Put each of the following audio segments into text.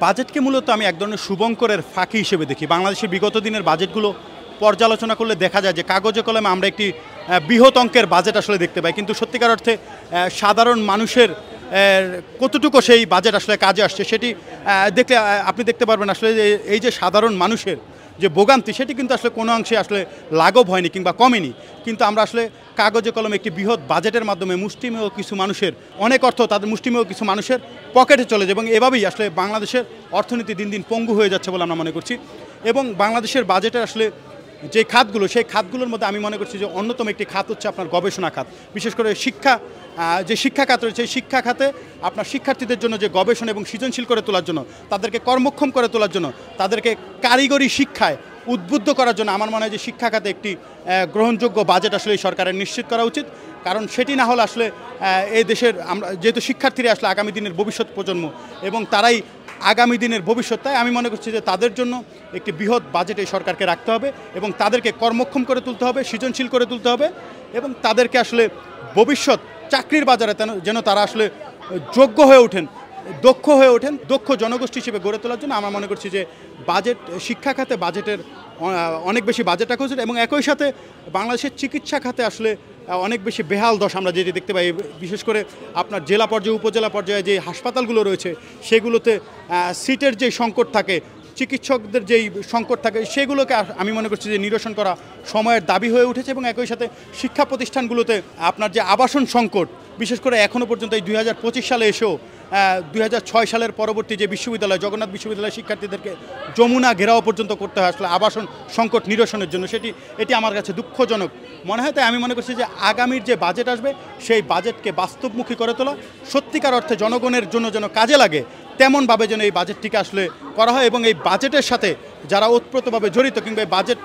বাজেটকে মূলত আমি এক ধরনের শুভঙ্করের ফাঁকি হিসেবে দেখি। বাংলাদেশের বিগত দিনের বাজেটগুলো পর্যালোচনা করলে দেখা যায় যে কাগজে কলমে আমরা একটি বৃহৎ অঙ্কের বাজেট আসলে দেখতে পাই, কিন্তু সত্যিকার অর্থে সাধারণ মানুষের কতটুকু সেই বাজেট আসলে কাজে আসছে সেটি দেখলে আপনি দেখতে পারবেন আসলে যে এই যে সাধারণ মানুষের যে ভোগান্তি সেটি কিন্তু আসলে কোনো অংশে আসলে লাঘব হয়নি কিংবা কমেনি। কিন্তু আমরা আসলে কাগজে কলমে একটি বৃহৎ বাজেটের মাধ্যমে মুষ্টিমেয় কিছু মানুষের অনেক অর্থ তাদের মুষ্টিমেয় কিছু মানুষের পকেটে চলে যায় এবং এভাবেই আসলে বাংলাদেশের অর্থনীতি দিন দিন পঙ্গু হয়ে যাচ্ছে বলে আমরা মনে করছি। এবং বাংলাদেশের বাজেটের আসলে যে খাতগুলো সেই খাতগুলোর মধ্যে আমি মনে করছি যে অন্যতম একটি খাত হচ্ছে আপনার গবেষণা খাত। বিশেষ করে যে শিক্ষা খাত রয়েছে সেই শিক্ষা খাতে আপনার শিক্ষার্থীদের জন্য যে গবেষণা এবং সৃজনশীল করে তোলার জন্য, তাদেরকে কর্মক্ষম করে তোলার জন্য, তাদেরকে কারিগরি শিক্ষায় উদ্বুদ্ধ করার জন্য আমার মনে হয় যে শিক্ষা খাতে একটি গ্রহণযোগ্য বাজেট আসলে এই সরকারের নিশ্চিত করা উচিত। কারণ সেটি না হলে আসলে এই দেশের আমরা যেহেতু শিক্ষার্থীরা আসলে আগামী দিনের ভবিষ্যৎ প্রজন্ম এবং তারাই আগামী দিনের ভবিষ্যৎ, তাই আমি মনে করছি যে তাদের জন্য একটি বৃহৎ বাজেট এই সরকারকে রাখতে হবে এবং তাদেরকে কর্মক্ষম করে তুলতে হবে, সৃজনশীল করে তুলতে হবে এবং তাদেরকে আসলে ভবিষ্যৎ চাকরির বাজারে যেন তারা আসলে যোগ্য হয়ে ওঠেন, দক্ষ হয়ে ওঠেন, দক্ষ জনগোষ্ঠী হিসেবে গড়ে তোলার জন্য আমরা মনে করছি যে বাজেট শিক্ষা খাতে বাজেটের অনেক বেশি বাজেট রাখা উচিত। এবং একই সাথে বাংলাদেশের চিকিৎসা খাতে আসলে অনেক বেশি বেহাল দশা আমরা যেটি দেখতে পাই, বিশেষ করে আপনার জেলা পর্যায়ে উপজেলা পর্যায়ে যে হাসপাতালগুলো রয়েছে সেগুলোতে সিটের যে সংকট থাকে, চিকিৎসকদের যেই সংকট থাকে সেগুলোকে আমি মনে করছি যে নিরসন করা সময়ের দাবি হয়ে উঠেছে। এবং একই সাথে শিক্ষা প্রতিষ্ঠানগুলোতে আপনার যে আবাসন সংকট, বিশেষ করে এখনও পর্যন্ত এই 2025 সালে এসেও 2006 সালের পরবর্তী যে বিশ্ববিদ্যালয় জগন্নাথ বিশ্ববিদ্যালয়ের শিক্ষার্থীদেরকে যমুনা ঘেরাও পর্যন্ত করতে হয় আসলে আবাসন সংকট নিরসনের জন্য, এটি আমার কাছে দুঃখজনক মনে হয়। তাই আমি মনে করছি যে আগামীর যে বাজেট আসবে সেই বাজেটকে বাস্তবমুখী করে তোলা, সত্যিকার অর্থে জনগণের জন্য যেন কাজে লাগে তেমনভাবে যেন এই বাজেটটিকে আসলে করা হয়। এবং এই বাজেটের সাথে যারা ওতপ্রোতভাবে জড়িত কিংবা এই বাজেট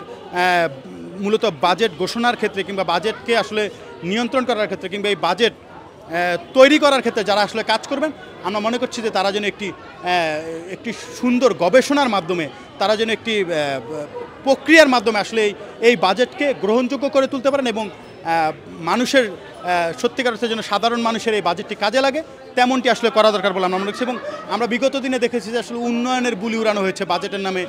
মূলত বাজেট ঘোষণার ক্ষেত্রে কিংবা বাজেটকে আসলে নিয়ন্ত্রণ করার ক্ষেত্রে কিংবা এই বাজেট তৈরি করার ক্ষেত্রে যারা আসলে কাজ করবেন, আমরা মনে করছি যে তারা যেন একটি সুন্দর গবেষণার মাধ্যমে, তারা যেন একটি প্রক্রিয়ার মাধ্যমে আসলে এই বাজেটকে গ্রহণযোগ্য করে তুলতে পারেন এবং মানুষের সত্যিকার অর্থে যেন সাধারণ মানুষের এই বাজেটটি কাজে লাগে তেমনটি আসলে করা দরকার বলে আমরা মনে করছি। এবং আমরা বিগত দিনে দেখেছি যে আসলে উন্নয়নের বুলি উড়ানো হয়েছে বাজেটের নামে,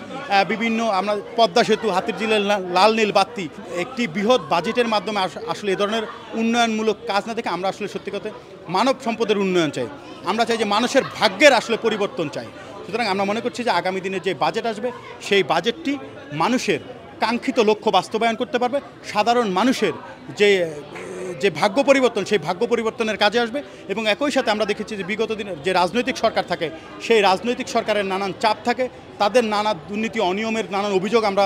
বিভিন্ন আমরা পদ্মা সেতু, হাতিরঝিলের লাল নীল বাতি, একটি বৃহৎ বাজেটের মাধ্যমে আসলে এই ধরনের উন্নয়নমূলক কাজ না দেখে আমরা আসলে সত্যি কথা মানব সম্পদের উন্নয়ন চাই, আমরা চাই যে মানুষের ভাগ্যের আসলে পরিবর্তন চাই। সুতরাং আমরা মনে করছি যে আগামী দিনে যে বাজেট আসবে সেই বাজেটটি মানুষের কাঙ্ক্ষিত লক্ষ্য বাস্তবায়ন করতে পারবে, সাধারণ মানুষের যে ভাগ্য পরিবর্তন সেই ভাগ্য পরিবর্তনের কাজে আসবে। এবং একই সাথে আমরা দেখেছি যে বিগত দিনের যে রাজনৈতিক সরকার থাকে সেই রাজনৈতিক সরকারের নানান চাপ থাকে, তাদের নানা দুর্নীতি অনিয়মের নানান অভিযোগ আমরা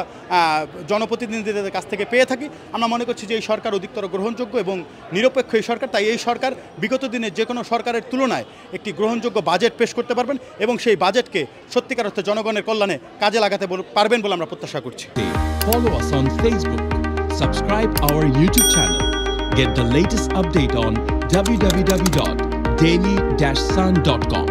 জনপ্রতিনিধিদের কাছ থেকে পেয়ে থাকি। আমরা মনে করছি যে এই সরকার অধিকতর গ্রহণযোগ্য এবং নিরপেক্ষ এই সরকার, তাই এই সরকার বিগত দিনের যে কোনো সরকারের তুলনায় একটি গ্রহণযোগ্য বাজেট পেশ করতে পারবেন এবং সেই বাজেটকে সত্যিকার অর্থে জনগণের কল্যাণে কাজে লাগাতে পারবেন বলে আমরা প্রত্যাশা করছি। Follow us on Facebook, subscribe our YouTube channel, get the latest update on www.daily-sun.com.